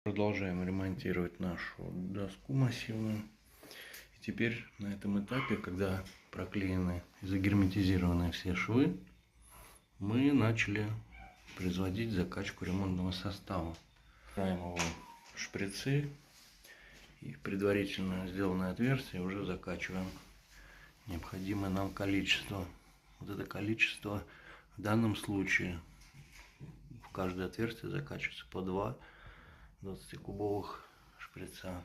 Продолжаем ремонтировать нашу доску массивную. И теперь на этом этапе, когда проклеены и загерметизированы все швы, мы начали производить закачку ремонтного состава. Ставим его в шприцы и в предварительно сделанное отверстие уже закачиваем необходимое нам количество. Вот это количество в данном случае в каждое отверстие закачивается по 2 20-кубовых шприца.